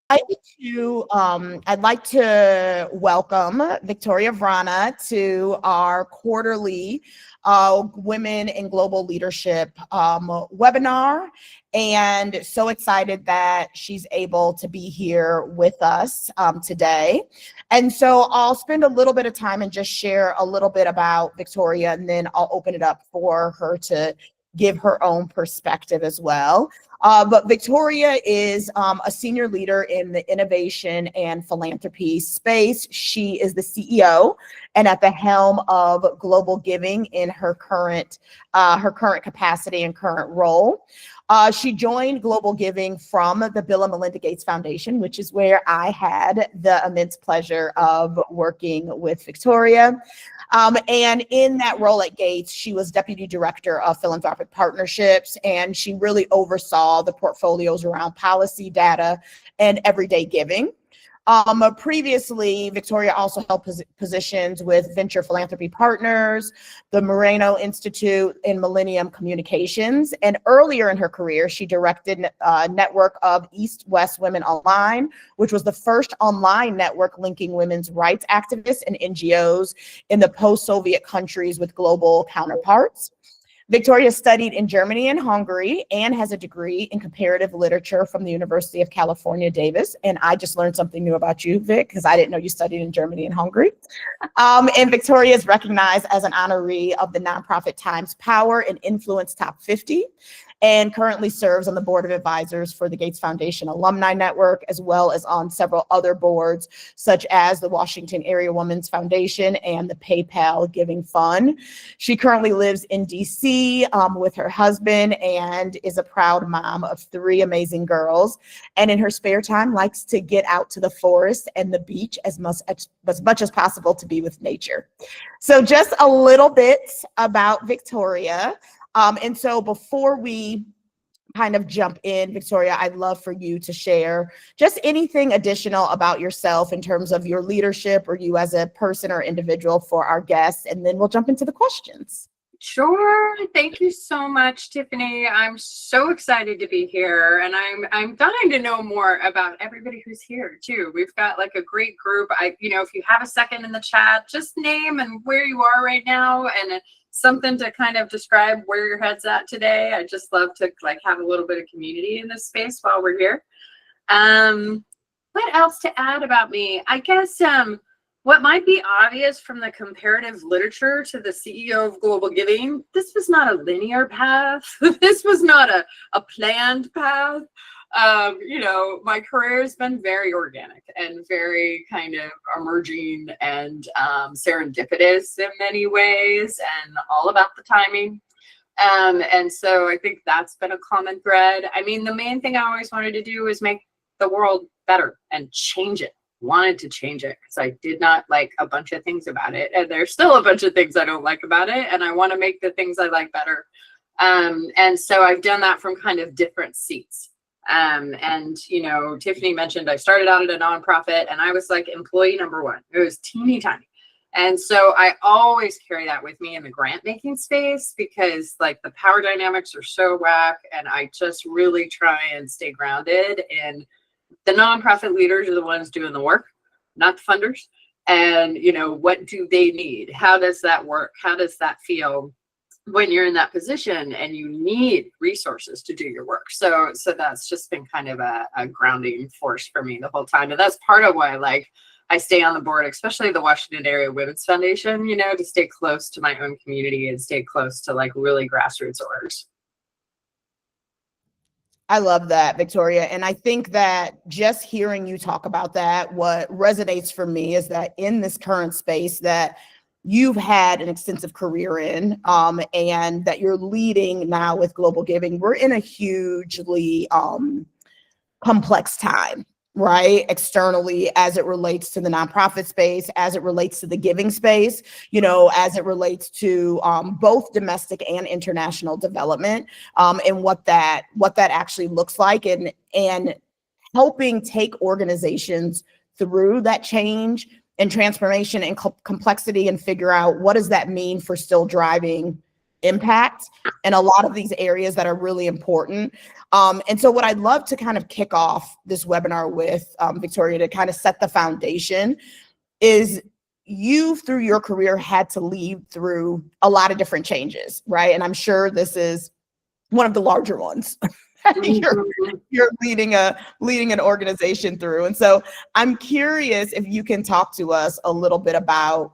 I'd like to welcome Victoria Vrana to our quarterly Women in Global Leadership webinar. And so excited that she's able to be here with us today. And so I'll spend a little bit of time and just share a little bit about Victoria, and then I'll open it up for her to give her own perspective as well. But Victoria is a senior leader in the innovation and philanthropy space. She is the CEO and at the helm of Global Giving in her current capacity and current role. She joined Global Giving from the Bill and Melinda Gates Foundation, which is where I had the immense pleasure of working with Victoria. And in that role at Gates, she was Deputy Director of Philanthropic Partnerships, and she really oversaw the portfolios around policy, data, and everyday giving. Previously, Victoria also held positions with Venture Philanthropy Partners, the Moreno Institute, and Millennium Communications. And earlier in her career, she directed a network of East-West Women Online, which was the first online network linking women's rights activists and NGOs in the post-Soviet countries with global counterparts. Victoria studied in Germany and Hungary and has a degree in comparative literature from the University of California, Davis. And I just learned something new about you, Vic, because I didn't know you studied in Germany and Hungary. And Victoria is recognized as an honoree of the nonprofit Times Power and Influence Top 50, and currently serves on the board of advisors for the Gates Foundation Alumni Network, as well as on several other boards, such as the Washington Area Women's Foundation and the PayPal Giving Fund. She currently lives in DC with her husband and is a proud mom of 3 amazing girls. And in her spare time, likes to get out to the forest and the beach as much as possible to be with nature. So just a little bit about Victoria. And so before we kind of jump in, Victoria, I'd love for you to share just anything additional about yourself in terms of your leadership or you as a person or individual for our guests, and then we'll jump into the questions. Sure. Thank you so much, Tiffany. I'm so excited to be here, and I'm dying to know more about everybody who's here too. We've got like a great group. If you have a second in the chat, just name and where you are right now, and something to kind of describe where your head's at today. I just love to like have a little bit of community in this space while we're here. What else to add about me? I guess what might be obvious from the comparative literature to the CEO of Global Giving, this was not a linear path. This was not a planned path. My career has been very organic and very kind of emerging and serendipitous in many ways, and all about the timing. And so I think that's been a common thread. I mean, the main thing I always wanted to do was make the world better and change it. Wanted to change it because I did not like a bunch of things about it, and there's still a bunch of things I don't like about it, and I want to make the things I like better. And so I've done that from kind of different seats. Tiffany mentioned I started out at a nonprofit, and I was like employee number 1. It was teeny tiny. And so I always carry that with me in the grant making space, because like the power dynamics are so whack, and I just really try and stay grounded. And the nonprofit leaders are the ones doing the work, not the funders. And, what do they need? How does that work? How does that feel when you're in that position and you need resources to do your work? So that's just been kind of a grounding force for me the whole time. And that's part of why I stay on the board, especially the Washington Area Women's Foundation, to stay close to my own community and stay close to like really grassroots orgs. I love that, Victoria. And I think that just hearing you talk about that, what resonates for me is that in this current space that you've had an extensive career in, and that you're leading now with Global Giving, we're in a hugely complex time, right? Externally, as it relates to the nonprofit space, as it relates to the giving space, as it relates to both domestic and international development, and what that actually looks like, and helping take organizations through that change and transformation and complexity, and figure out what does that mean for still driving impact in a lot of these areas that are really important. And so what I'd love to kind of kick off this webinar with, Victoria, to kind of set the foundation, is you, through your career, had to lead through a lot of different changes, right? And I'm sure this is one of the larger ones. You're leading an organization through. And so I'm curious if you can talk to us a little bit about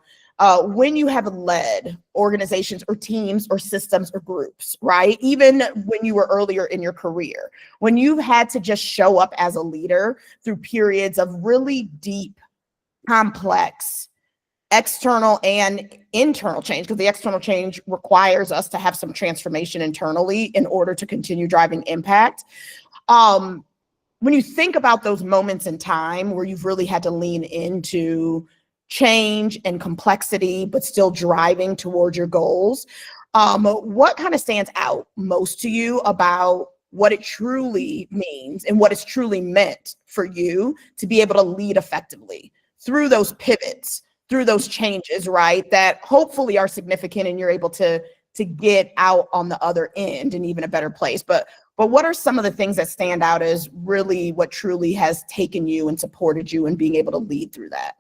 when you have led organizations or teams or systems or groups, right? Even when you were earlier in your career, when you've had to just show up as a leader through periods of really deep, complex, external and internal change, because the external change requires us to have some transformation internally in order to continue driving impact. When you think about those moments in time where you've really had to lean into change and complexity, but still driving towards your goals, what kind of stands out most to you about what it truly means and what it's truly meant for you to be able to lead effectively through those pivots, through those changes, right? That hopefully are significant and you're able to get out on the other end in even a better place. But what are some of the things that stand out as really what truly has taken you and supported you in being able to lead through that?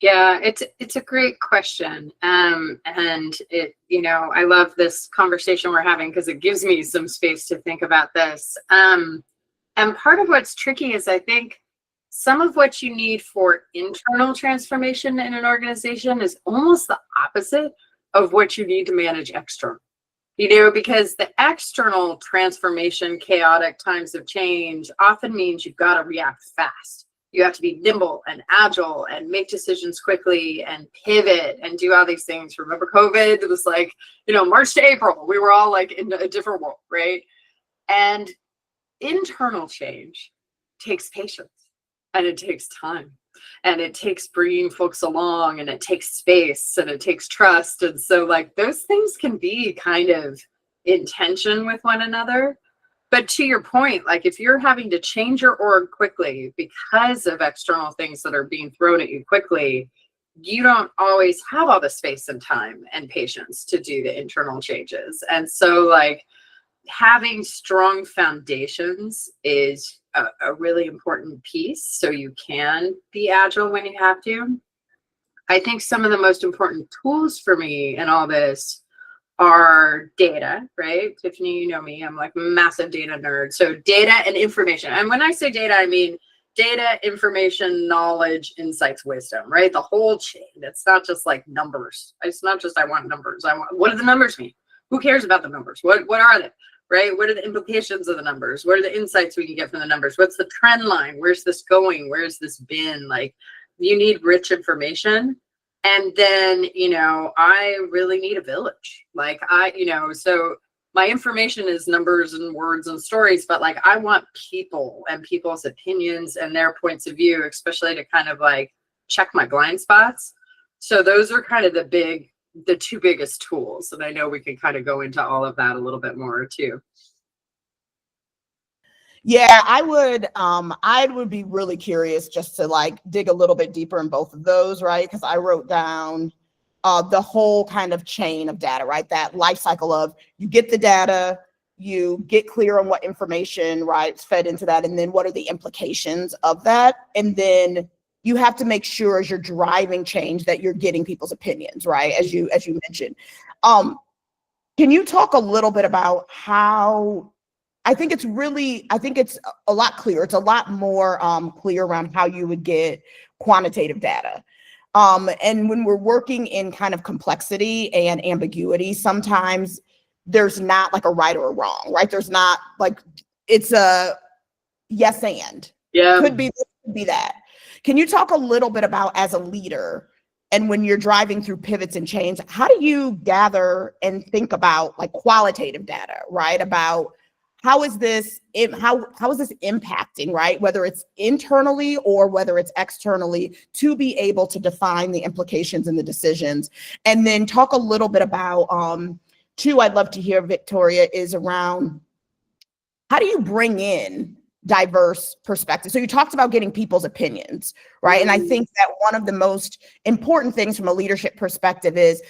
Yeah, it's a great question. And it, I love this conversation we're having because it gives me some space to think about this. And part of what's tricky is I think some of what you need for internal transformation in an organization is almost the opposite of what you need to manage external. Because the external transformation, chaotic times of change often means you've got to react fast. You have to be nimble and agile and make decisions quickly and pivot and do all these things. Remember COVID? It was like, March to April, we were all like in a different world, right? And internal change takes patience and it takes time and it takes bringing folks along and it takes space and it takes trust. And so like those things can be kind of in tension with one another. But to your point, like if you're having to change your org quickly because of external things that are being thrown at you quickly, you don't always have all the space and time and patience to do the internal changes. And so like having strong foundations is a really important piece so you can be agile when you have to. I think some of the most important tools for me in all this are data, right? Tiffany, you know me, I'm like a massive data nerd. So data and information. And when I say data, I mean data, information, knowledge, insights, wisdom, right? The whole chain. It's not just like numbers. It's not just I want numbers. What do the numbers mean? Who cares about the numbers? What are they? Right? What are the implications of the numbers? What are the insights we can get from the numbers? What's the trend line? Where's this going? Where's this been? Like you need rich information. And then, I really need a village. Like so my information is numbers and words and stories, but like I want people and people's opinions and their points of view, especially to kind of like check my blind spots. So those are kind of the two biggest tools. And I know we can kind of go into all of that a little bit more too. Yeah, I would be really curious just to like dig a little bit deeper in both of those, right? Because I wrote down the whole kind of chain of data, right? That life cycle of you get the data, you get clear on what information, right, is fed into that, and then what are the implications of that? And then you have to make sure as you're driving change that you're getting people's opinions, right? As you mentioned. Can you talk a little bit about how I think it's a lot clearer. It's a lot more clear around how you would get quantitative data. And when we're working in kind of complexity and ambiguity, sometimes there's not like a right or a wrong, right? There's not like, it's a yes and. Yeah. Could be this, could be that. Can you talk a little bit about as a leader and when you're driving through pivots and chains, how do you gather and think about like qualitative data, right? About how is this impacting, right? Whether it's internally or whether it's externally, to be able to define the implications and the decisions. And then talk a little bit about, too, I'd love to hear, Victoria, is around how do you bring in diverse perspectives? So you talked about getting people's opinions, right? And I think that one of the most important things from a leadership perspective is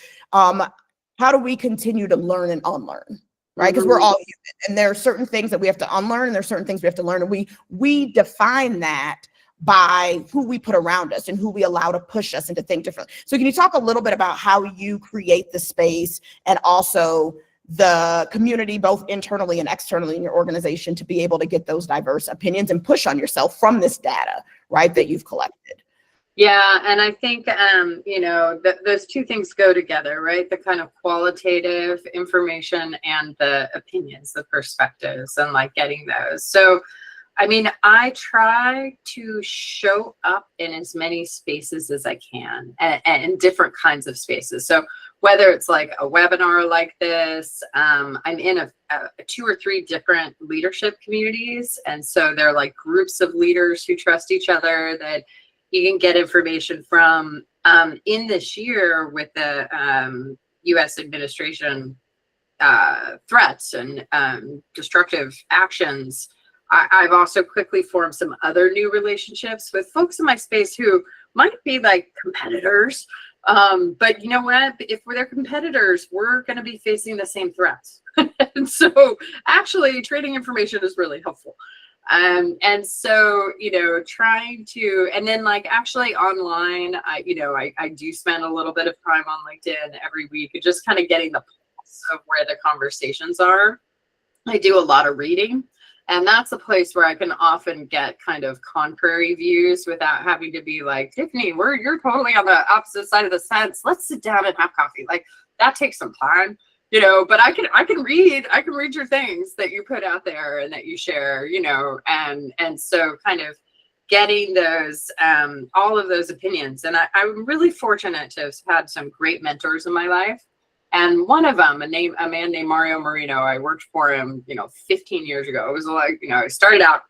how do we continue to learn and unlearn, right? Because we're all human, and there are certain things that we have to unlearn, and there are certain things we have to learn, and we define that by who we put around us and who we allow to push us and to think differently. So can you talk a little bit about how you create the space and also the community, both internally and externally in your organization, to be able to get those diverse opinions and push on yourself from this data, right, that you've collected? Yeah, and I think, you know, those two things go together, right? The kind of qualitative information and the opinions, the perspectives, and like getting those. So, I mean, I try to show up in as many spaces as I can, and different kinds of spaces. So whether it's like a webinar like this, I'm in a 2 or 3 different leadership communities. And so they're like groups of leaders who trust each other that you can get information from. In this year with the US administration threats and destructive actions, I've also quickly formed some other new relationships with folks in my space who might be like competitors. But you know what? If they're competitors, we're going to be facing the same threats. And so actually trading information is really helpful. And so, you know, trying to, and then like actually online, I do spend a little bit of time on LinkedIn every week, just kind of getting the pulse of where the conversations are. I do a lot of reading. And that's a place where I can often get kind of contrary views without having to be like, Tiffany, you're totally on the opposite side of the fence. Let's sit down and have coffee. Like that takes some time, you know, but I can read your things that you put out there and that you share, you know, and so kind of getting those, all of those opinions. And I'm really fortunate to have had some great mentors in my life. And one of them, a man named Mario Marino, I worked for him, 15 years ago. It was like, I started out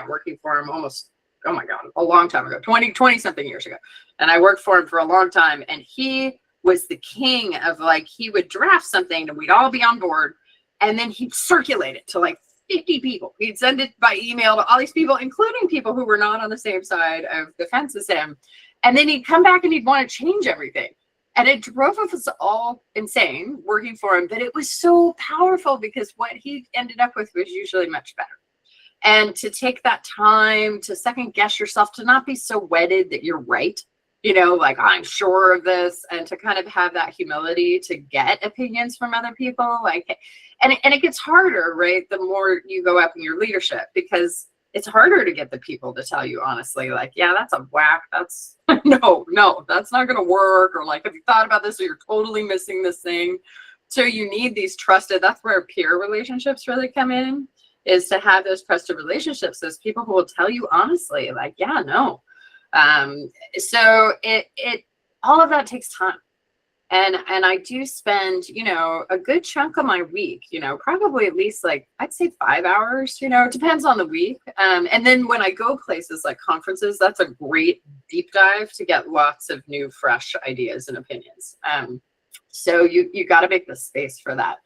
working for him almost, oh my God, a long time ago, 20 something years ago. And I worked for him for a long time. And he was the king of like, he would draft something and we'd all be on board. And then he'd circulate it to like 50 people. He'd send it by email to all these people, including people who were not on the same side of the fence as him. And then he'd come back and he'd want to change everything. And it drove us all insane working for him, but it was so powerful because what he ended up with was usually much better. And to take that time to second guess yourself, to not be so wedded that you're right, like I'm sure of this, and to kind of have that humility to get opinions from other people. And it gets harder, right? The more you go up in your leadership, because it's harder to get the people to tell you honestly, like, yeah, that's a whack. That's no, that's not going to work. Or like, have you thought about this? Or you're totally missing this thing. So you need these trusted, that's where peer relationships really come in, is to have those trusted relationships. Those people who will tell you honestly, like, yeah, no. So it all of that takes time. And I do spend, a good chunk of my week, probably at least like, I'd say 5 hours, it depends on the week. And then when I go places like conferences, that's a great deep dive to get lots of new, fresh ideas and opinions. So you got to make the space for that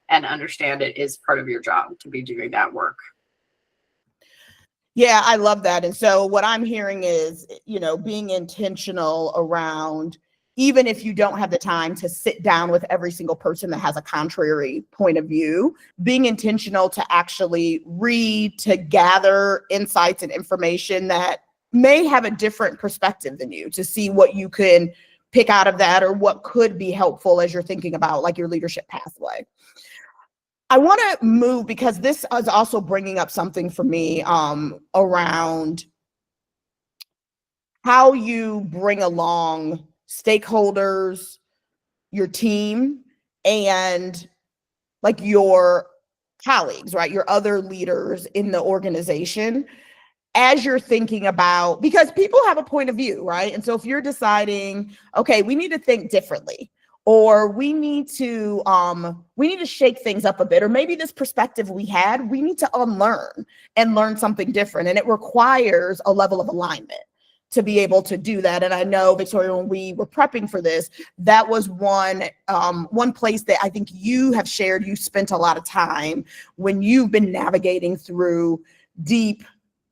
and understand it is part of your job to be doing that work. Yeah, I love that. And so what I'm hearing is, being intentional around, even if you don't have the time to sit down with every single person that has a contrary point of view, being intentional to actually read, to gather insights and information that may have a different perspective than you, to see what you can pick out of that or what could be helpful as you're thinking about like your leadership pathway. I want to move, because this is also bringing up something for me around how you bring along stakeholders, your team, and like your colleagues, right? Your other leaders in the organization, as you're thinking about, because people have a point of view, right? And so if you're deciding, okay, we need to think differently, or we need to shake things up a bit, or maybe this perspective we had, we need to unlearn and learn something different. And it requires a level of alignment to be able to do that. And I know, Victoria, when we were prepping for this, that was one place that I think you have shared, you spent a lot of time when you've been navigating through deep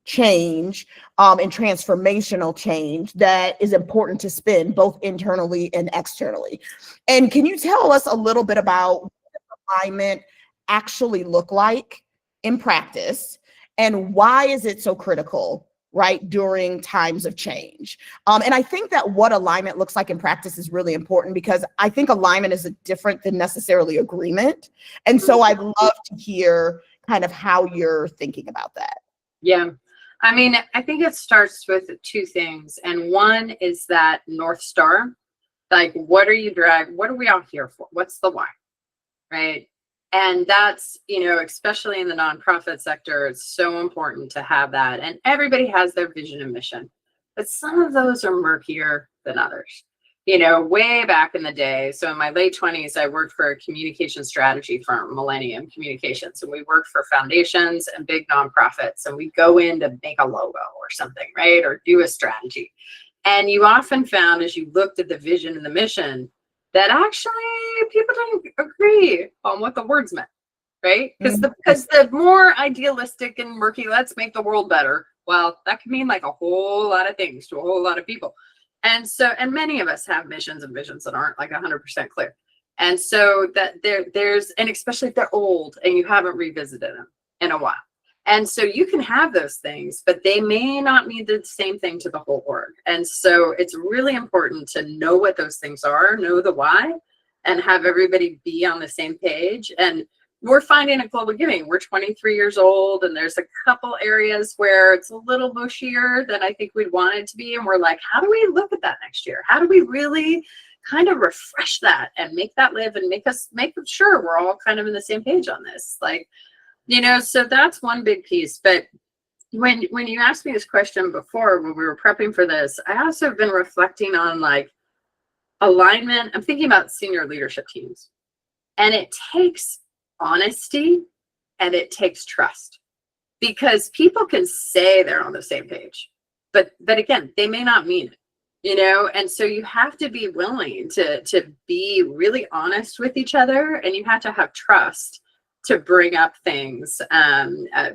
change and transformational change that is important to spin both internally and externally. And can you tell us a little bit about what alignment actually look like in practice, and why is it so critical, right, during times of change? And I think that what alignment looks like in practice is really important, because I think alignment is different than necessarily agreement. And so I'd love to hear kind of how you're thinking about that. Yeah. I mean, I think it starts with two things. And one is that North Star, like, what are we out here for? What's the why? Right. And that's, especially in the nonprofit sector, it's so important to have that. And everybody has their vision and mission, but some of those are murkier than others. Way back in the day. So in my late 20s, I worked for a communication strategy firm, Millennium Communications, and we worked for foundations and big nonprofits. And we go in to make a logo or something, right? Or do a strategy. And you often found, as you looked at the vision and the mission, that actually people didn't agree on what the words meant, right? Because the more idealistic and murky, let's make the world better, well, that can mean like a whole lot of things to a whole lot of people. And many of us have missions and visions that aren't like 100% clear. And so that there's, and especially if they're old and you haven't revisited them in a while. And so you can have those things, but they may not mean the same thing to the whole org. And so it's really important to know what those things are, know the why, and have everybody be on the same page. And we're finding at Global Giving, we're 23 years old, and there's a couple areas where it's a little mushier than I think we'd want it to be. And we're like, how do we look at that next year? How do we really kind of refresh that and make that live and make sure we're all kind of in the same page on this? Like, so that's one big piece. But when you asked me this question before, when we were prepping for this, I also have been reflecting on like alignment. I'm thinking about senior leadership teams, and it takes honesty and it takes trust, because people can say they're on the same page, but again, they may not mean it, and so you have to be willing to be really honest with each other, and you have to have trust to bring up things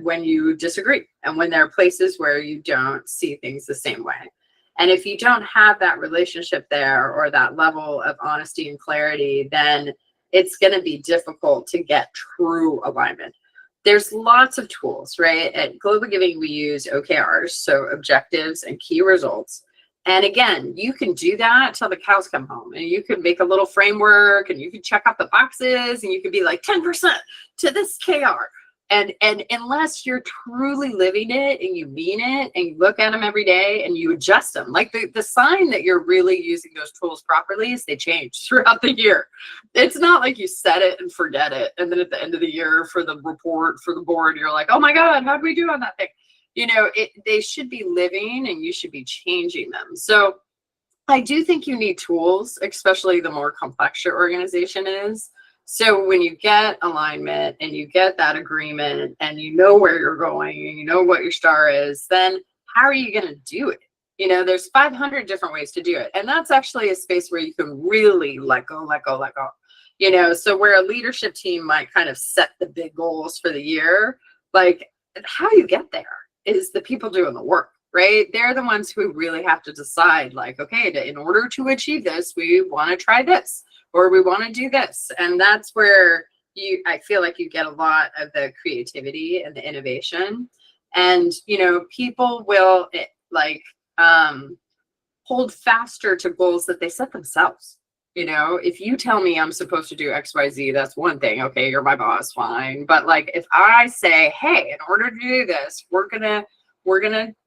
when you disagree and when there are places where you don't see things the same way. And if you don't have that relationship there or that level of honesty and clarity, then it's going to be difficult to get true alignment. There's lots of tools, right? At Global Giving, we use OKRs, so objectives and key results. And again, you can do that till the cows come home, and you can make a little framework, and you can check off the boxes, and you can be like 10% to this KR. And unless you're truly living it and you mean it and you look at them every day and you adjust them, like the sign that you're really using those tools properly is they change throughout the year. It's not like you set it and forget it, and then at the end of the year for the report for the board, you're like, oh my God, how'd we do on that thing? They should be living, and you should be changing them. So I do think you need tools, especially the more complex your organization is. So when you get alignment and you get that agreement and you know where you're going and you know what your star is, then how are you going to do it? There's 500 different ways to do it. And that's actually a space where you can really let go. So where a leadership team might kind of set the big goals for the year, like how you get there is the people doing the work, right? They're the ones who really have to decide, like, okay, in order to achieve this, we want to try this, or we want to do this. And that's where I feel like you get a lot of the creativity and the innovation. And, people will hold faster to goals that they set themselves. If you tell me I'm supposed to do XYZ, that's one thing. Okay, you're my boss, fine. But like, if I say, hey, in order to do this, we're gonna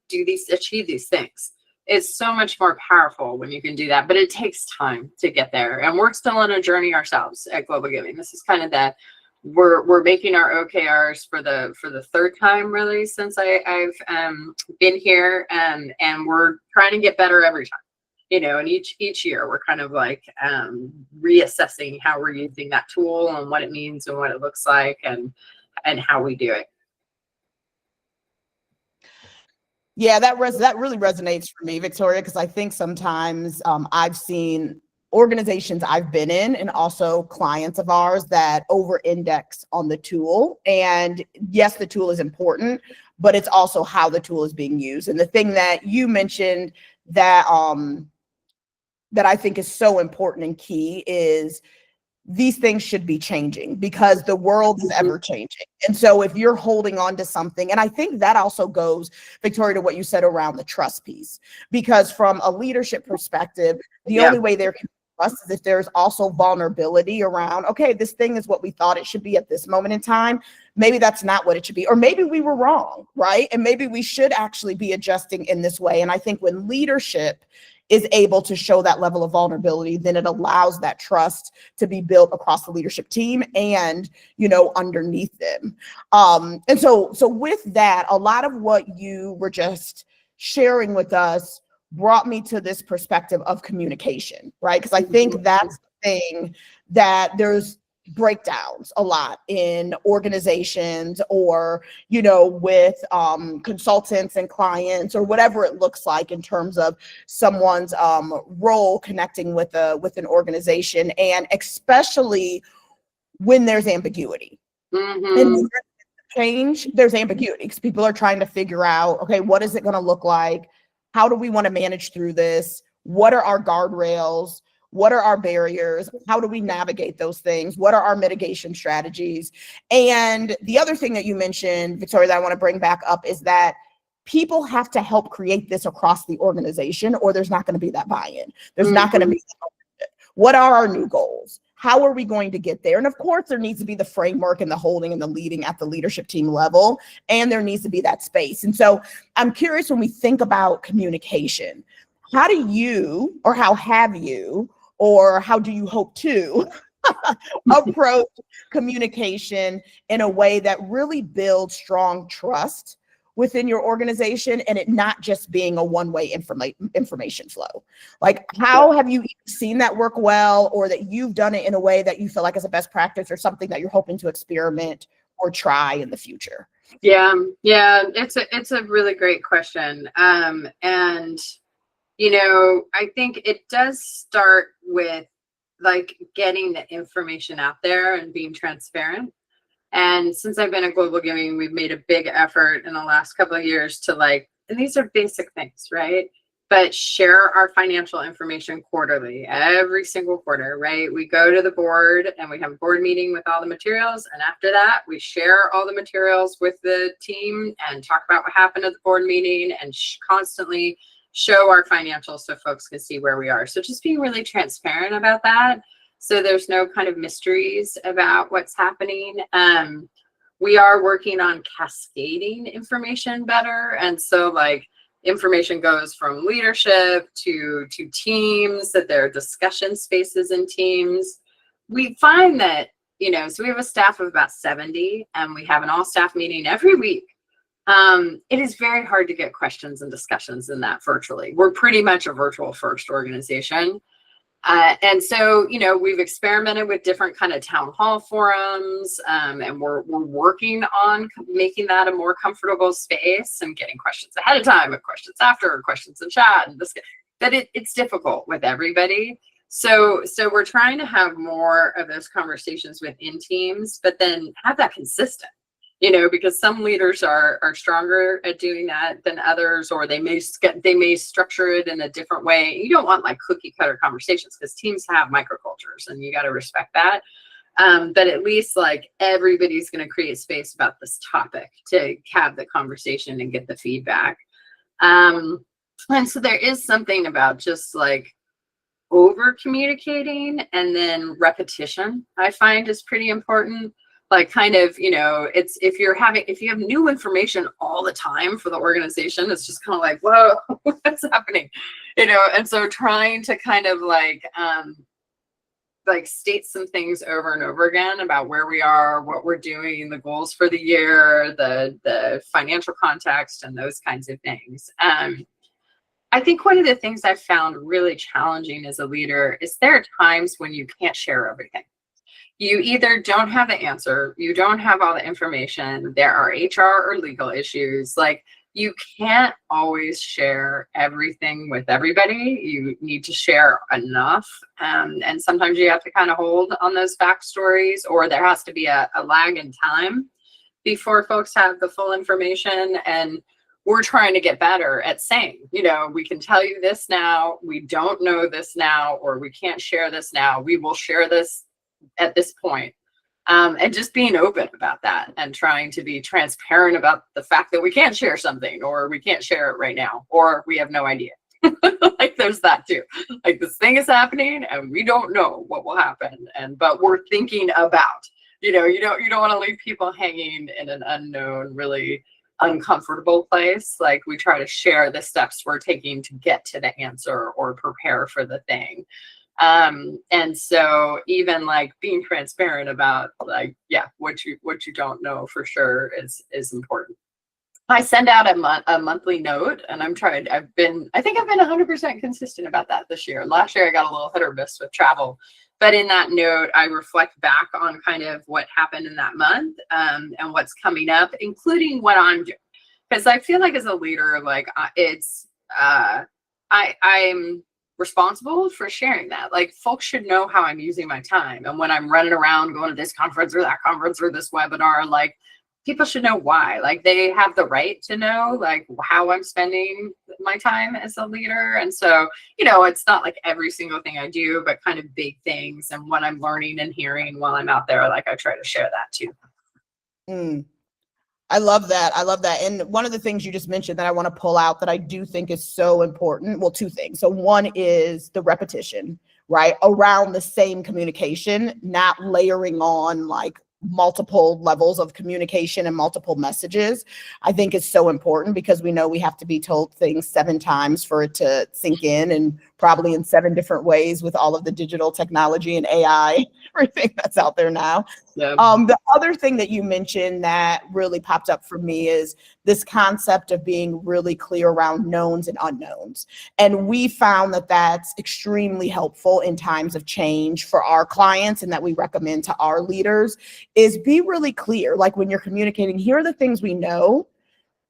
do these, achieve these things, it's so much more powerful when you can do that. But it takes time to get there, and we're still on a journey ourselves at Global Giving. This is kind of that we're making our OKRs for the third time really since I've been here, and we're trying to get better every time. And each year we're kind of like reassessing how we're using that tool and what it means and what it looks like and how we do it. Yeah, that really resonates for me, Victoria, because I think sometimes I've seen organizations I've been in and also clients of ours that over-index on the tool. And yes, the tool is important, but it's also how the tool is being used. And the thing that you mentioned that that I think is so important and key is these things should be changing because the world is ever changing. And so if you're holding on to something, and I think that also goes, Victoria, to what you said around the trust piece, because from a leadership perspective, the only way there can be trust is if there's also vulnerability around, okay, this thing is what we thought it should be at this moment in time. Maybe that's not what it should be, or maybe we were wrong, right? And maybe we should actually be adjusting in this way. And I think when leadership is able to show that level of vulnerability, then it allows that trust to be built across the leadership team and, you know, underneath them. And so with that, a lot of what you were just sharing with us brought me to this perspective of communication, right? Because I think that's the thing that there's breakdowns a lot in organizations or, you know, with consultants and clients or whatever it looks like in terms of someone's role connecting with an organization, and especially when there's ambiguity. And when there's change, there's ambiguity because people are trying to figure out, okay, what is it going to look like? How do we want to manage through this? What are our guardrails? What are our barriers? How do we navigate those things? What are our mitigation strategies? And the other thing that you mentioned, Victoria, that I want to bring back up is that people have to help create this across the organization, or there's not going to be that buy-in. There's not going to be, what are our new goals? How are we going to get there? And of course, there needs to be the framework and the holding and the leading at the leadership team level, and there needs to be that space. And so I'm curious, when we think about communication, how do you, or how have you, or how do you hope to approach communication in a way that really builds strong trust within your organization and it not just being a one-way information flow? Like, how have you seen that work well, or that you've done it in a way that you feel like is a best practice or something that you're hoping to experiment or try in the future? Yeah, it's a really great question. And you know, I think it does start with like getting the information out there and being transparent. And since I've been at Global Giving, we've made a big effort in the last couple of years to like, and these are basic things, right? But share our financial information quarterly, every single quarter, right? We go to the board and we have a board meeting with all the materials. And after that, we share all the materials with the team and talk about what happened at the board meeting and constantly show our financials so folks can see where we are. So just being really transparent about that, so there's no kind of mysteries about what's happening. We are working on cascading information better. And so like information goes from leadership to teams, that there are discussion spaces in teams. We find that, you know, so we have a staff of about 70 and we have an all staff meeting every week. It is very hard to get questions and discussions in that virtually. We're pretty much a virtual first organization. And so, you know, we've experimented with different kind of town hall forums, and we're working on making that a more comfortable space and getting questions ahead of time and questions after, questions in chat, and this, that it's difficult with everybody. So we're trying to have more of those conversations within teams, but then have that consistent. You know, because some leaders are stronger at doing that than others, or they may structure it in a different way. You don't want like cookie cutter conversations because teams have microcultures and you got to respect that. But at least like everybody's going to create space about this topic to have the conversation and get the feedback. And so there is something about just like over communicating, and then repetition I find is pretty important. Like kind of, you know, it's if you have new information all the time for the organization, it's just kind of like, whoa, what's happening? You know, and so trying to kind of like state some things over and over again about where we are, what we're doing, the goals for the year, the financial context, and those kinds of things. I think one of the things I've found really challenging as a leader is there are times when you can't share everything. You either don't have the answer, you don't have all the information, there are HR or legal issues. Like you can't always share everything with everybody. You need to share enough. And sometimes you have to kind of hold on those backstories, or there has to be a lag in time before folks have the full information. And we're trying to get better at saying, we can tell you this now, we don't know this now, or we can't share this now. We will share this at this point. And just being open about that and trying to be transparent about the fact that we can't share something, or we can't share it right now, or we have no idea. Like there's that too. Like this thing is happening and we don't know what will happen. But we're thinking about, you don't want to leave people hanging in an unknown, really uncomfortable place. Like we try to share the steps we're taking to get to the answer or prepare for the thing. And so even like being transparent about like, what you don't know for sure is important. I send out a monthly note, and I think I've been 100% consistent about that this year. Last year I got a little hit or miss with travel, but in that note, I reflect back on kind of what happened in that month, and what's coming up, including what I'm doing. Because I feel like as a leader, like I'm responsible for sharing that. Like folks should know how I'm using my time. And when I'm running around going to this conference or that conference or this webinar, like people should know why. Like they have the right to know like how I'm spending my time as a leader. And so, it's not like every single thing I do, but kind of big things and what I'm learning and hearing while I'm out there. Like I try to share that too. I love that. And one of the things you just mentioned that I want to pull out that I do think is so important. Well, two things. So one is the repetition, right? Around the same communication, not layering on like multiple levels of communication and multiple messages, I think is so important because we know we have to be told things 7 times for it to sink in, and probably in 7 different ways with all of the digital technology and AI, everything that's out there now. Yeah. The other thing that you mentioned that really popped up for me is this concept of being really clear around knowns and unknowns. And we found that that's extremely helpful in times of change for our clients, and that we recommend to our leaders is be really clear. Like when you're communicating, here are the things we know,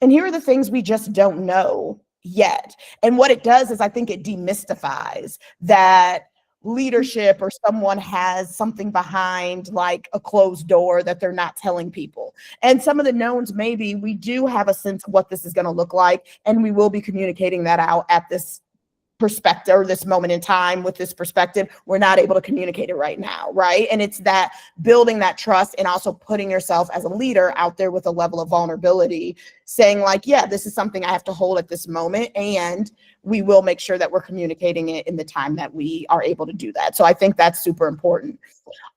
and here are the things we just don't know yet. And what it does is I think it demystifies that leadership or someone has something behind like a closed door that they're not telling people. And some of the knowns, maybe we do have a sense of what this is going to look like, and we will be communicating that out at this perspective or this moment in time with this perspective. We're not able to communicate it right now, right? And it's that building that trust and also putting yourself as a leader out there with a level of vulnerability, saying like, this is something I have to hold at this moment, and we will make sure that we're communicating it in the time that we are able to do that. So I think that's super important.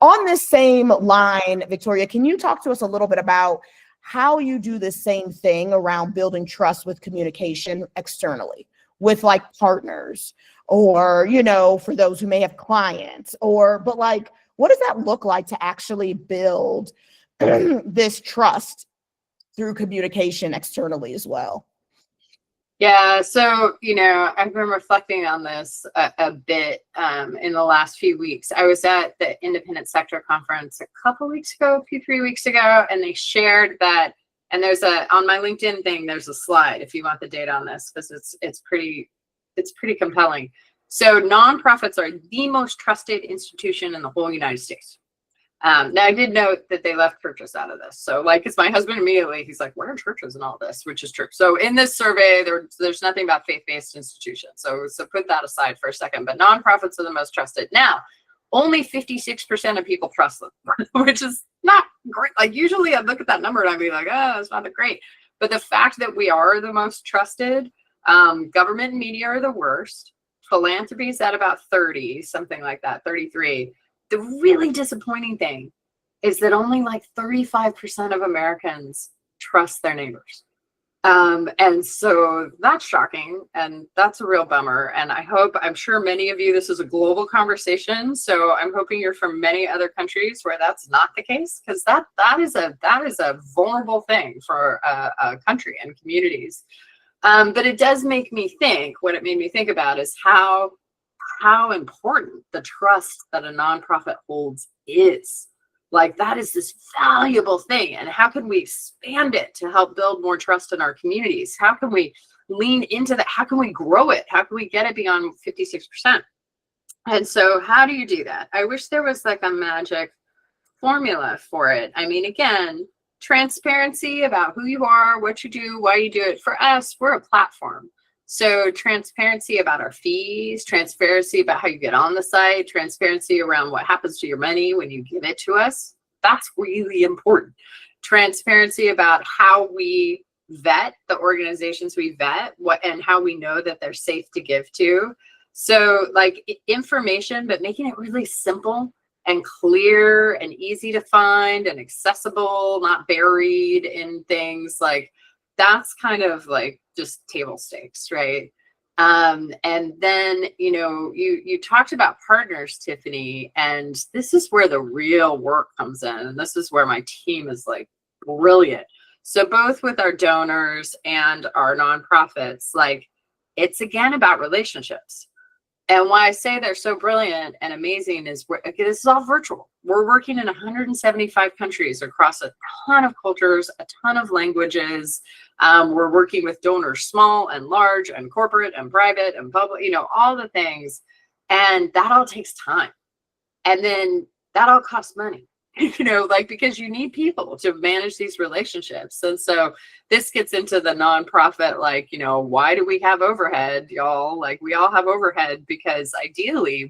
On this same line, Victoria, can you talk to us a little bit about how you do the same thing around building trust with communication externally, with like partners, or, for those who may have clients, but like, what does that look like to actually build this trust through communication externally as well? Yeah, so, I've been reflecting on this a bit in the last few weeks. I was at the Independent Sector Conference a 3 weeks ago, and they shared that, and there's on my LinkedIn thing, there's a slide if you want the data on this, because it's pretty compelling. So nonprofits are the most trusted institution in the whole United States. Now I did note that they left churches out of this. So like, it's my husband immediately, he's like, where are churches and all this, which is true. So in this survey, there's nothing about faith-based institutions. So put that aside for a second, but nonprofits are the most trusted. Now, only 56% of people trust them, which is not great. Like usually I look at that number and I'd be like, oh, it's not that great. But the fact that we are the most trusted, government and media are the worst. Philanthropy is at about 30, something like that, 33. The really disappointing thing is that only like 35% of Americans trust their neighbors. And so that's shocking, and that's a real bummer. And I'm sure many of you, this is a global conversation, so I'm hoping you're from many other countries where that's not the case, because that is a vulnerable thing for a country and communities. But it does make me think, what it made me think about is how important the trust that a nonprofit holds is. Like that is this valuable thing. And how can we expand it to help build more trust in our communities? How can we lean into that? How can we grow it? How can we get it beyond 56%? And so how do you do that? I wish there was like a magic formula for it. I mean, again, Transparency about who you are, what you do, why you do it. For us, we're a platform. So transparency about our fees, transparency about how you get on the site, transparency around what happens to your money when you give it to us. That's really important. Transparency about how we vet the organizations we vet, and how we know that they're safe to give to. So like information, but making it really simple and clear and easy to find and accessible, not buried in things. Like that's kind of like just table stakes, right? And then, you talked about partners, Tiffany, and this is where the real work comes in. And this is where my team is like brilliant. So both with our donors and our nonprofits, like it's again about relationships. And why I say they're so brilliant and amazing is this is all virtual. We're working in 175 countries across a ton of cultures, a ton of languages. We're working with donors, small and large and corporate and private and public, all the things. And that all takes time. And then that all costs money. Because you need people to manage these relationships. And so this gets into the nonprofit, why do we have overhead, y'all? Like we all have overhead because ideally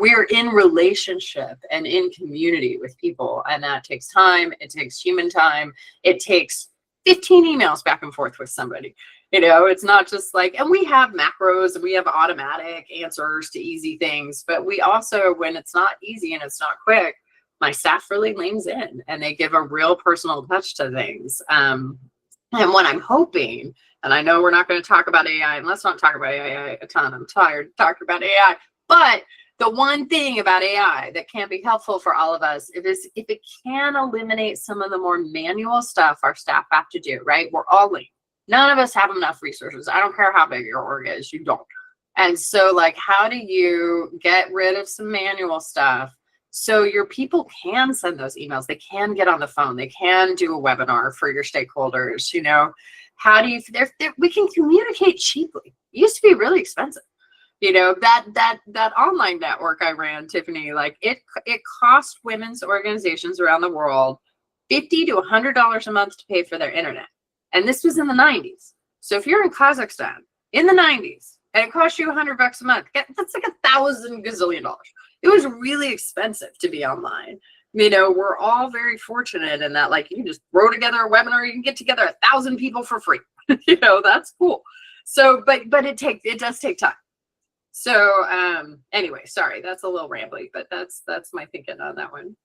we're in relationship and in community with people. And that takes time. It takes human time. It takes 15 emails back and forth with somebody. It's not just like, and we have macros and we have automatic answers to easy things, but we also, when it's not easy and it's not quick, my staff really leans in and they give a real personal touch to things. And what I'm hoping, and I know we're not going to talk about AI, and let's not talk about AI a ton. I'm tired of talking about AI. But the one thing about AI that can be helpful for all of us is if it can eliminate some of the more manual stuff our staff have to do, right? We're all lean. None of us have enough resources. I don't care how big your org is, you don't. And so like, how do you get rid of some manual stuff so your people can send those emails, they can get on the phone, they can do a webinar for your stakeholders, how do you, we can communicate cheaply. It used to be really expensive. That online network I ran, Tiffany, like it cost women's organizations around the world $50 to $100 a month to pay for their internet. And this was in the 90s. So if you're in Kazakhstan in the 90s and it costs you $100 a month, that's like $1,000 gazillion. It was really expensive to be online. We're all very fortunate in that, like, you can just throw together a webinar, you can get together 1,000 people for free. That's cool. So, but it does take time. So, anyway, sorry, that's a little rambly, but that's my thinking on that one.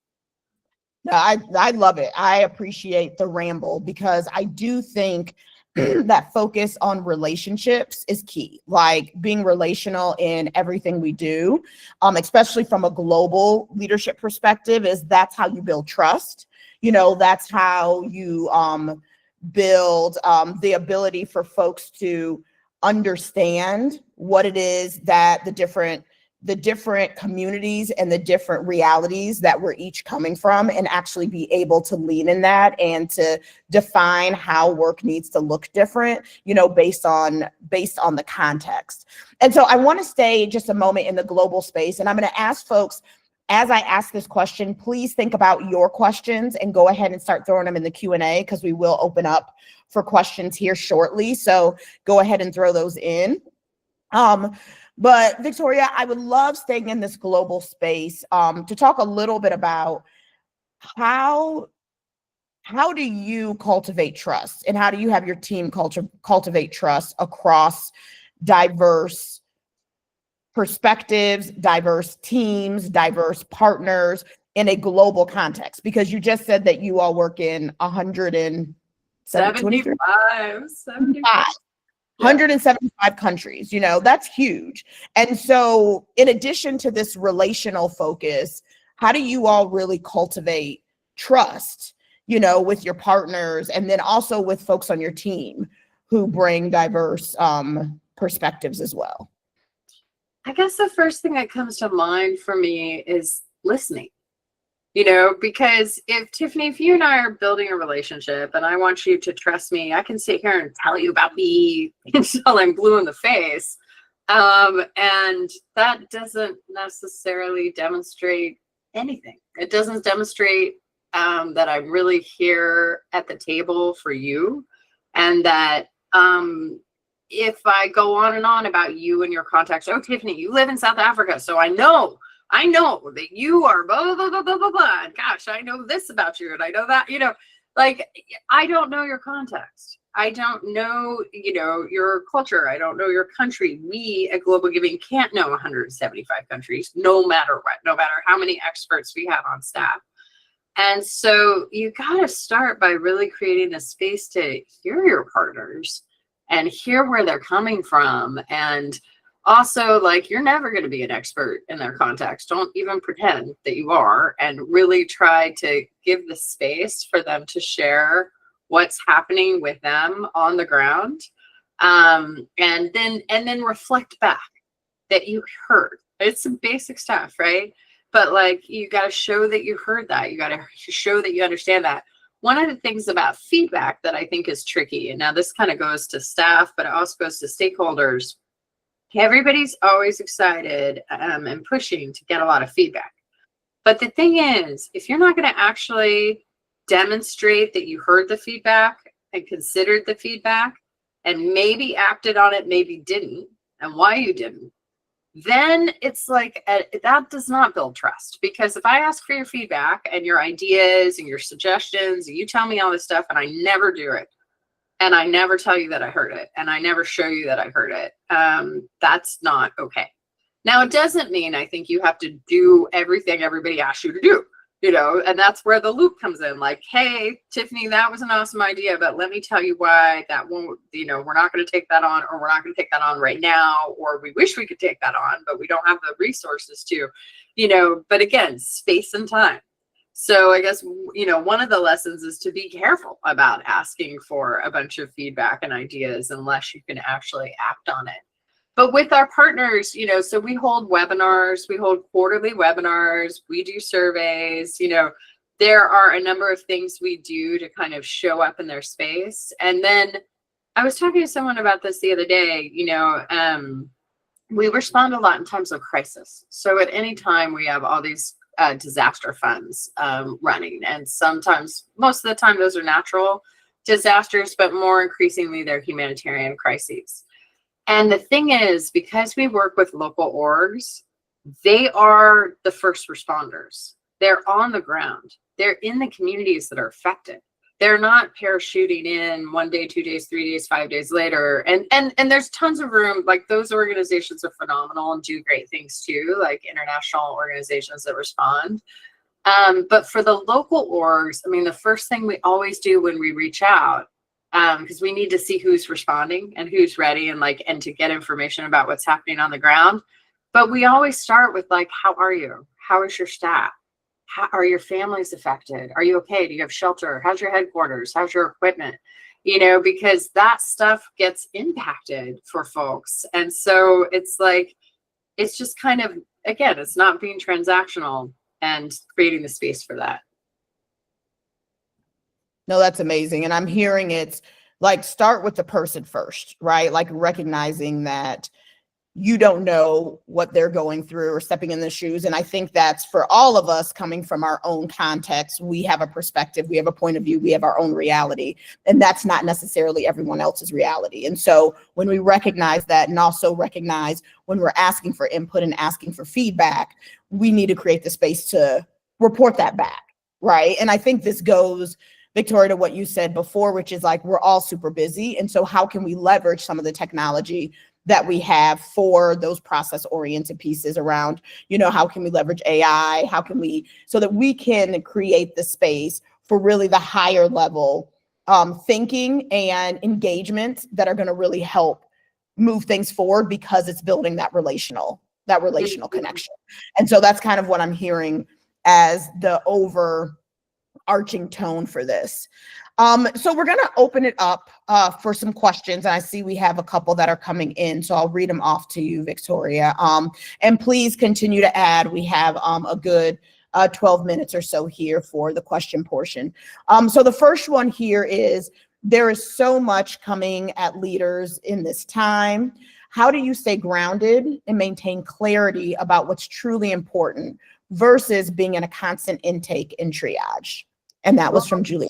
No, I love it. I appreciate the ramble because I do think that focus on relationships is key, like being relational in everything we do, especially from a global leadership perspective, that's how you build trust. That's how you build the ability for folks to understand what it is that the different communities and the different realities that we're each coming from, and actually be able to lean in that and to define how work needs to look different, based on the context. And so I want to stay just a moment in the global space, and I'm going to ask folks, as I ask this question, please think about your questions and go ahead and start throwing them in the Q&A, because we will open up for questions here shortly. So go ahead and throw those in. But Victoria, I would love, staying in this global space, to talk a little bit about how do you cultivate trust, and how do you have your team cultivate trust across diverse perspectives, diverse teams, diverse partners in a global context? Because you just said that you all work in 175 countries, that's huge. And so in addition to this relational focus, how do you all really cultivate trust, with your partners, and then also with folks on your team who bring diverse perspectives as well? I guess the first thing that comes to mind for me is listening. Because if you and I are building a relationship and I want you to trust me, I can sit here and tell you about me until I'm blue in the face. And that doesn't necessarily demonstrate anything. It doesn't demonstrate that I'm really here at the table for you, and that if I go on and on about you and your contacts, oh, Tiffany, you live in South Africa, so I know that you are blah, blah, blah, blah, blah, blah. And gosh, I know this about you, and I know that, like, I don't know your context. I don't know, your culture. I don't know your country. We at Global Giving can't know 175 countries, no matter what, no matter how many experts we have on staff. And so you got to start by really creating a space to hear your partners and hear where they're coming from. And also, like, you're never going to be an expert in their context. Don't even pretend that you are, and really try to give the space for them to share what's happening with them on the ground. And then reflect back that you heard. It's some basic stuff, right? But like, you got to show that you heard that. You got to show that you understand that. One of the things about feedback that I think is tricky, and now this kind of goes to staff, but it also goes to stakeholders. Everybody's always excited and pushing to get a lot of feedback. But the thing is, if you're not going to actually demonstrate that you heard the feedback and considered the feedback and maybe acted on it, maybe didn't, and why you didn't, then it's like, that does not build trust. Because if I ask for your feedback and your ideas and your suggestions, and you tell me all this stuff and I never do it, and I never tell you that I heard it, and I never show you that I heard it, that's not okay. Now, it doesn't mean I think you have to do everything everybody asks you to do, and that's where the loop comes in. Like, hey, Tiffany, that was an awesome idea, but let me tell you why that won't, we're not going to take that on, or we're not going to take that on right now, or we wish we could take that on, but we don't have the resources to, but again, space and time. So I guess, one of the lessons is to be careful about asking for a bunch of feedback and ideas unless you can actually act on it. But with our partners, so we hold webinars, we hold quarterly webinars, we do surveys, there are a number of things we do to kind of show up in their space. And then I was talking to someone about this the other day, we respond a lot in times of crisis. So at any time we have all these disaster funds running, and sometimes, most of the time, those are natural disasters, but more increasingly they're humanitarian crises. And the thing is, because we work with local orgs, they are the first responders. They're on the ground. They're in the communities that are affected. They're not parachuting in 1 day, 2 days, 3 days, 5 days later. And there's tons of room. Like, those organizations are phenomenal and do great things too, like international organizations that respond. But for the local orgs, I mean, the first thing we always do when we reach out, because we need to see who's responding and who's ready, and to get information about what's happening on the ground. But we always start with, like, how are you? How is your staff? How are your families affected? Are you okay? Do you have shelter? How's your headquarters? How's your equipment? Because that stuff gets impacted for folks. And so it's like, it's just kind of, again, it's not being transactional and creating the space for that. No, that's amazing. And I'm hearing it's like, start with the person first, right? Like, recognizing that you don't know what they're going through or stepping in the shoes. And I think that's for all of us, coming from our own context. We have a perspective, we have a point of view, we have our own reality, and that's not necessarily everyone else's reality. And so when we recognize that, and also recognize when we're asking for input and asking for feedback, we need to create the space to report that back, right? And I think this goes, Victoria, to what you said before, which is like, we're all super busy. And so how can we leverage some of the technology that we have for those process-oriented pieces around, how can we leverage AI? How can we, so that we can create the space for really the higher level thinking and engagement that are going to really help move things forward, because it's building that relational connection. And so that's kind of what I'm hearing as the overarching tone for this. So we're going to open it up for some questions. And I see we have a couple that are coming in, so I'll read them off to you, Victoria. And please continue to add. We have a good 12 minutes or so here for the question portion. So the first one here is, there is so much coming at leaders in this time. How do you stay grounded and maintain clarity about what's truly important versus being in a constant intake and triage? And that was from Julie.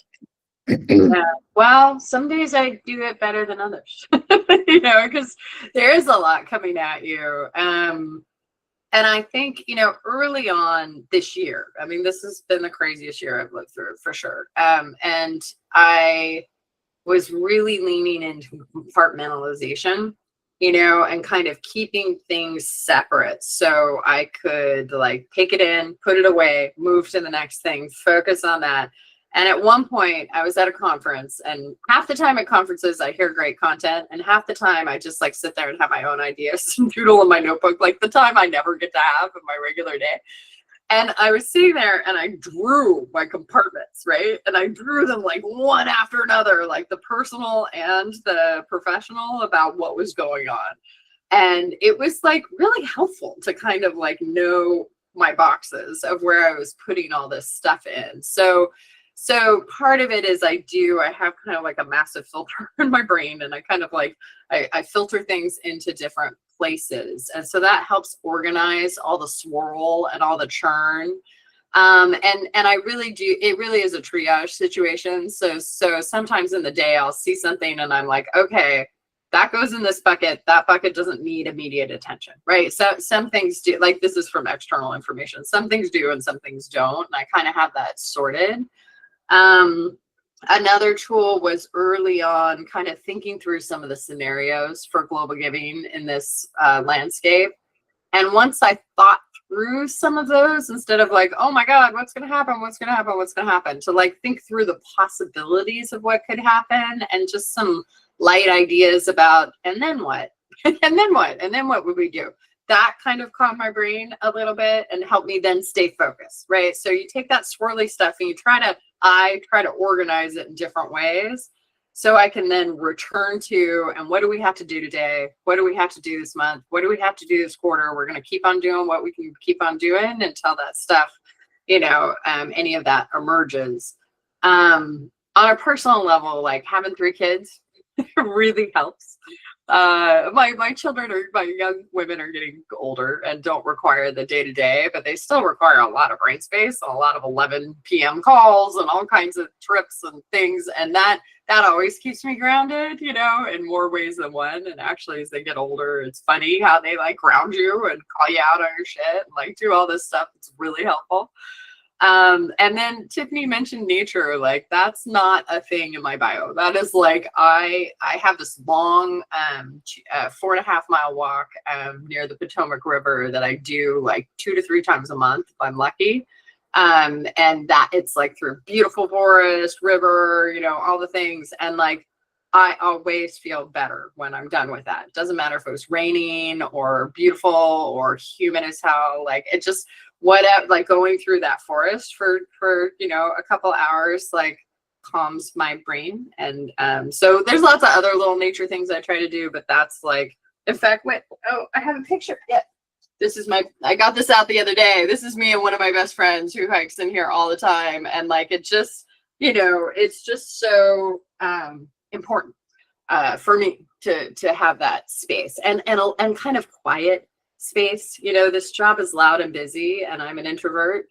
Yeah. Well, some days I do it better than others, you know, because there is a lot coming at you. And I think, you know, early on this year, I mean, this has been the craziest year I've lived through for sure. And I was really leaning into compartmentalization, you know, and kind of keeping things separate so I could like take it in, put it away, move to the next thing, focus on that. And at one point I was at a conference, and half the time at conferences I hear great content, and half the time I just like sit there and have my own ideas and doodle in my notebook, like the time I never get to have in my regular day. And I was sitting there and I drew my compartments, right? And I drew them like one after another, like the personal and the professional, about what was going on. And it was like really helpful to kind of like know my boxes of where I was putting all this stuff in. So part of it is I have kind of like a massive filter in my brain, and I kind of like, I filter things into different places. And so that helps organize all the swirl and all the churn. And I really do, it really is a triage situation. So sometimes in the day I'll see something and I'm like, okay, that goes in this bucket. That bucket doesn't need immediate attention, right? So some things do, like this is from external information. Some things do and some things don't. And I kind of have that sorted. Another tool was early on kind of thinking through some of the scenarios for global giving in this landscape. And once I thought through some of those, instead of like, oh my God, what's going to happen? What's going to happen? What's going to happen? To like think through the possibilities of what could happen, and just some light ideas about, and then what? And then what? And then what would we do? That kind of caught my brain a little bit and helped me then stay focused, right? So you take that swirly stuff and I try to organize it in different ways so I can then return to, and what do we have to do today? What do we have to do this month? What do we have to do this quarter? We're going to keep on doing what we can keep on doing until that stuff, you know, any of that emerges. On a personal level, like having 3 kids really helps. My children are, my young women are getting older and don't require the day-to-day, but they still require a lot of brain space, and a lot of 11 p.m. calls and all kinds of trips and things. And that always keeps me grounded, you know, in more ways than one. And actually, as they get older, it's funny how they like ground you and call you out on your shit and like do all this stuff. It's really helpful. And then Tiffany mentioned nature. Like that's not a thing in my bio. That is like, I have this long 4.5 mile walk near the Potomac River that I do like 2 to 3 times a month if I'm lucky. And that it's like through beautiful forest, river, you know, all the things. And like, I always feel better when I'm done with that. It doesn't matter if it was raining or beautiful or humid as hell. Like it just, whatever, like going through that forest for you know a couple hours like calms my brain. And so there's lots of other little nature things I try to do, but that's like, in fact, wait, oh, I have a picture. Yeah, this is I got this out the other day. This is me and one of my best friends who hikes in here all the time. And like it just, you know, it's just so important for me to have that space and kind of quiet space. You know, this job is loud and busy and I'm an introvert.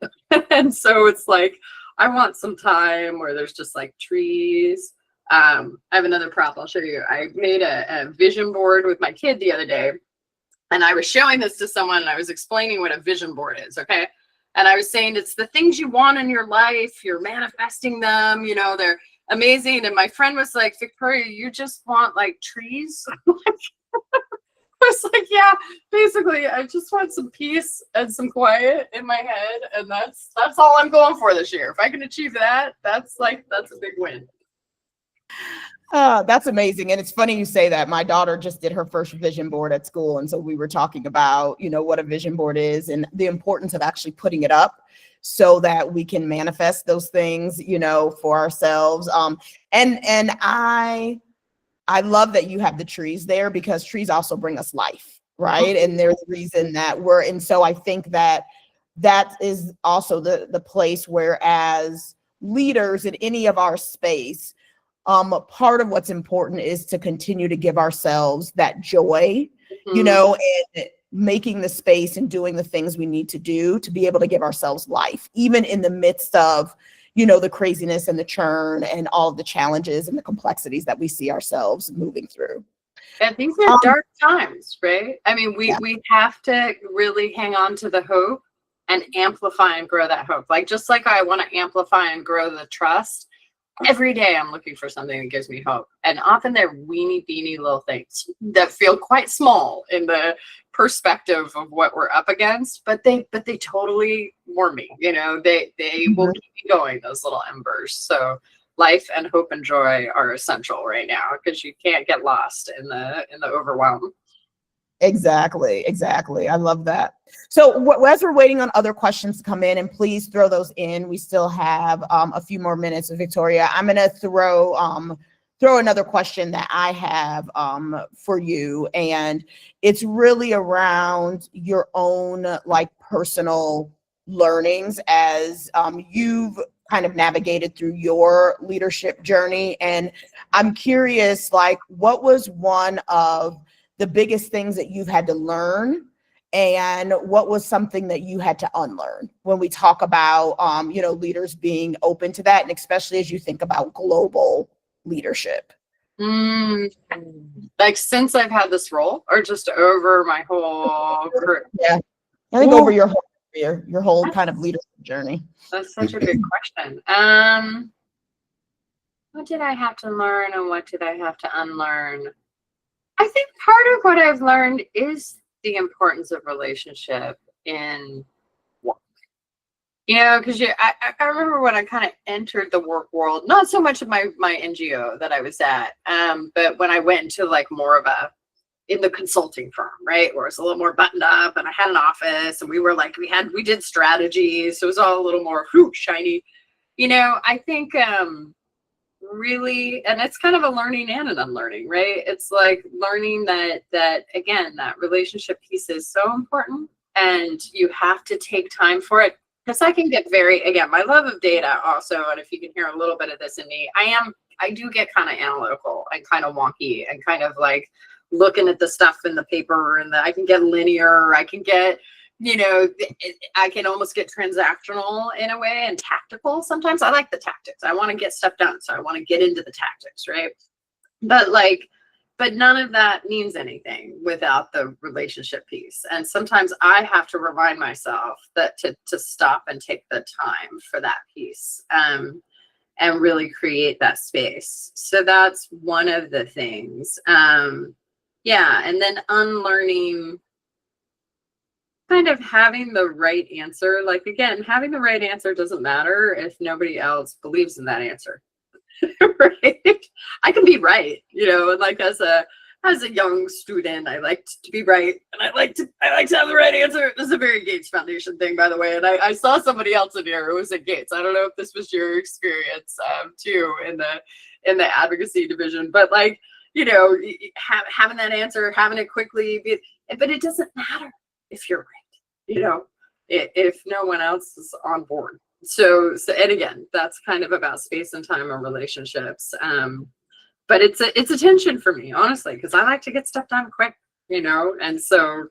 And so it's like, I want some time where there's just like trees. I have another prop I'll show you. I made a vision board with my kid the other day, and I was showing this to someone and I was explaining what a vision board is. Okay. And I was saying, it's the things you want in your life. You're manifesting them, you know, they're amazing. And my friend was like, Victoria, you just want like trees? I was like, yeah, basically, I just want some peace and some quiet in my head, and that's all I'm going for this year. If I can achieve that, that's a big win. That's amazing. And it's funny you say that. My daughter just did her first vision board at school, and so we were talking about, you know, what a vision board is and the importance of actually putting it up so that we can manifest those things, you know, for ourselves. And I love that you have the trees there, because trees also bring us life, right? And there's a reason that and so I think that is also the place where, as leaders in any of our space, part of what's important is to continue to give ourselves that joy, you know, and making the space and doing the things we need to do to be able to give ourselves life, even in the midst of, the craziness and the churn and all of the challenges and the complexities that we see ourselves moving through. And these are dark times, right? I mean, Yeah. we have to really hang on to the hope and amplify and grow that hope. Like, just like I want to amplify and grow the trust, every day I'm looking for something that gives me hope. And often they're weeny beany little things that feel quite small in the perspective of what we're up against, but they totally warm me. They will keep me going, those little embers. So life and hope and joy are essential right now, because you can't get lost in the overwhelm. Exactly. I love that. So as we're waiting on other questions to come in, and please throw those in, we still have a few more minutes. Victoria, I'm going to throw another question that I have for you, and it's really around your own personal learnings as you've kind of navigated through your leadership journey. And I'm curious, what was one of the biggest things that you've had to learn, and what was something that you had to unlearn when we talk about, leaders being open to that, and especially as you think about global leadership? Like, since I've had this role, or just over my whole career? Yeah, I think over your whole career, your whole kind of leadership journey. That's such a good question. What did I have to learn, and what did I have to unlearn? I think part of what I've learned is the importance of relationship in work. Because I remember when I kind of entered the work world, not so much of my NGO that I was at, but when I went into more of in the consulting firm, right, where it's a little more buttoned up, and I had an office, and we did strategies, so it was all a little more shiny. I think really, and it's kind of a learning and an unlearning, right? It's like learning that again, that relationship piece is so important, and you have to take time for it. Because I can get my love of data also, and if you can hear a little bit of this in me, I do get kind of analytical and kind of wonky, and kind of looking at the stuff in the paper, and I can get linear, I can get, I can almost get transactional in a way, and tactical. Sometimes I like the tactics. I want to get stuff done, so I want to get into the tactics, right? But none of that means anything without the relationship piece. And sometimes I have to remind myself that to stop and take the time for that piece, and really create that space. So that's one of the things. And then unlearning, kind of having the right answer. Again, having the right answer doesn't matter if nobody else believes in that answer. Right? I can be right, as a young student, I liked to be right, and I like to have the right answer. This is a very Gates Foundation thing, by the way. And I saw somebody else in here who was at Gates. I don't know if this was your experience too in the advocacy division, but having that answer, having it quickly, but it doesn't matter if you're right, if no one else is on board. So, and again, that's kind of about space and time and relationships. But it's a tension for me, honestly, because I like to get stuff done quick, and so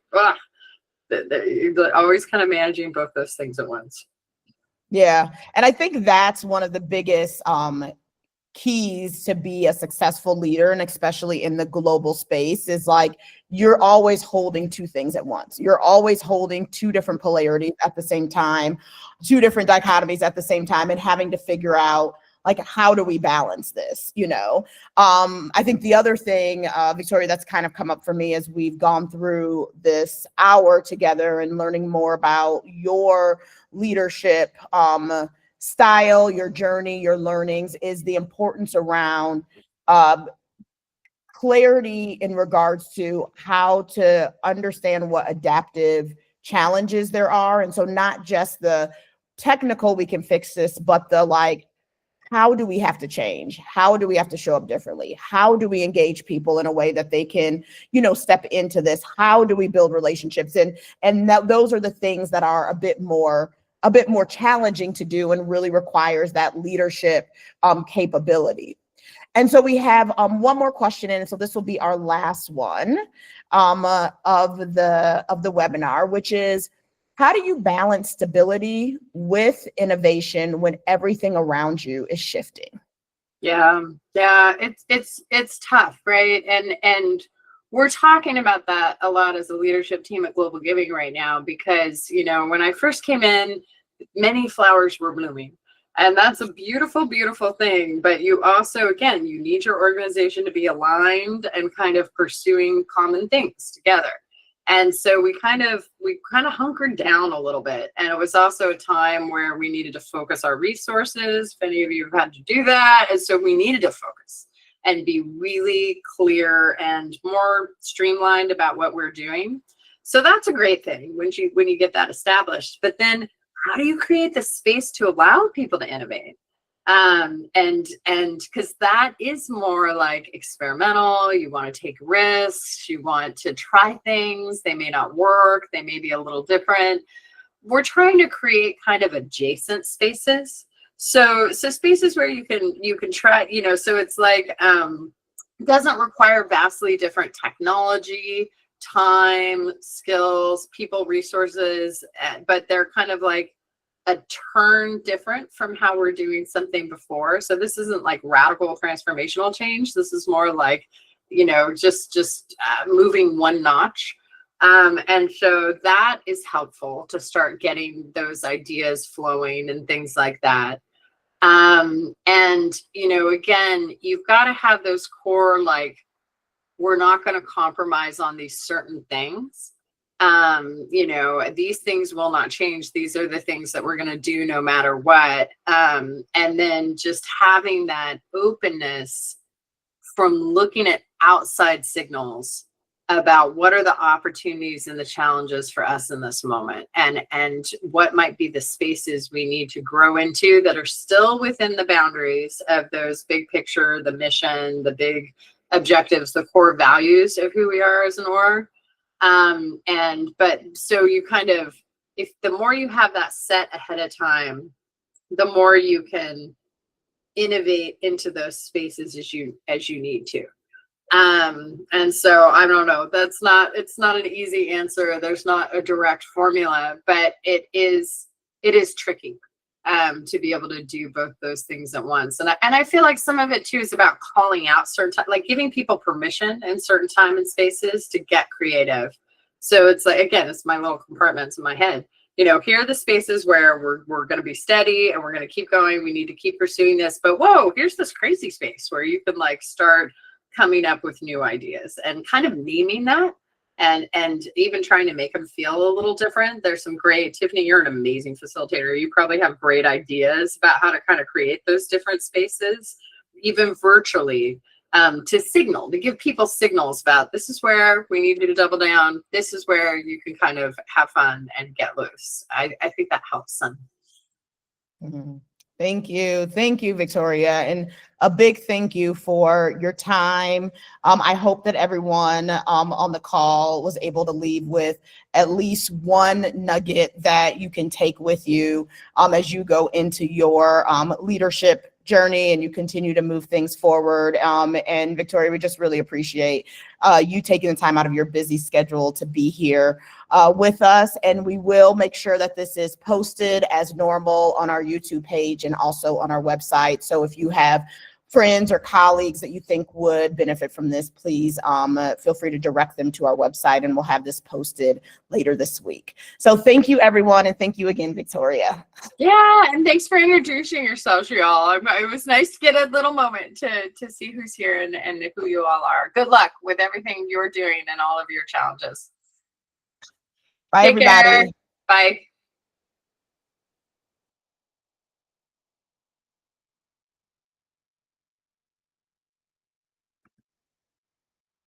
always kind of managing both those things at once. Yeah. And I think that's one of the biggest keys to be a successful leader, and especially in the global space, is you're always holding two things at once. You're always holding two different polarities at the same time, two different dichotomies at the same time, and having to figure out how do we balance this? I think the other thing, Victoria, that's kind of come up for me as we've gone through this hour together and learning more about your leadership style, your journey, your learnings, is the importance around clarity in regards to how to understand what adaptive challenges there are. And so not just the technical, we can fix this, but the how do we have to change? How do we have to show up differently? How do we engage people in a way that they can, step into this? How do we build relationships? And those are the things that are a bit more challenging to do, and really requires that leadership capability. And so we have one more question, and so this will be our last one of the webinar, which is, How do you balance stability with innovation when everything around you is shifting? Yeah, it's tough, right? And we're talking about that a lot as a leadership team at Global Giving right now, because when I first came in, many flowers were blooming. And that's a beautiful, beautiful thing. But you also, again, you need your organization to be aligned and kind of pursuing common things together. And so we kind of hunkered down a little bit. And it was also a time where we needed to focus our resources. If any of you have had to do that. And so we needed to focus and be really clear and more streamlined about what we're doing. So that's a great thing when you get that established. But then how do you create the space to allow people to innovate? And because that is more like experimental, you want to take risks, you want to try things, they may not work, they may be a little different. We're trying to create kind of adjacent spaces. So spaces where you can try, so it's like, doesn't require vastly different technology, time, skills, people, resources, but they're kind of like a turn different from how we're doing something before. So this isn't like radical transformational change. This is more like, just moving one notch. And so that is helpful to start getting those ideas flowing and things like that. And, again, you've got to have those core, like, we're not going to compromise on these certain things. These things will not change. These are the things that we're going to do no matter what. And then just having that openness from looking at outside signals about what are the opportunities and the challenges for us in this moment, and what might be the spaces we need to grow into that are still within the boundaries of those big picture, the mission, the big objectives, the core values of who we are as an org. But so you kind of, if the more you have that set ahead of time, the more you can innovate into those spaces as you need to. And so I don't know, it's not an easy answer. There's not a direct formula, but it is tricky to be able to do both those things at once. And I feel like some of it too is about calling out certain like giving people permission in certain time and spaces to get creative. So it's like, again, it's my little compartments in my head. Here are the spaces where we're going to be steady and we're going to keep going. We need to keep pursuing this. But whoa, here's this crazy space where you can like start coming up with new ideas and kind of naming that and even trying to make them feel a little different. There's some great, Tiffany, you're an amazing facilitator. You probably have great ideas about how to kind of create those different spaces, even virtually, to give people signals about this is where we need you to double down. This is where you can kind of have fun and get loose. I think that helps some. Mm-hmm. Thank you, Victoria, and a big thank you for your time. I hope that everyone on the call was able to leave with at least one nugget that you can take with you as you go into your leadership journey and you continue to move things forward. And Victoria, we just really appreciate you taking the time out of your busy schedule to be here with us. And we will make sure that this is posted as normal on our YouTube page and also on our website. So if you have friends or colleagues that you think would benefit from this, please feel free to direct them to our website, and we'll have this posted later this week. So thank you, everyone, and thank you again, Victoria. Yeah, and thanks for introducing yourselves, y'all. It was nice to get a little moment to see who's here and who you all are. Good luck with everything you're doing and all of your challenges. Bye, everybody. Bye.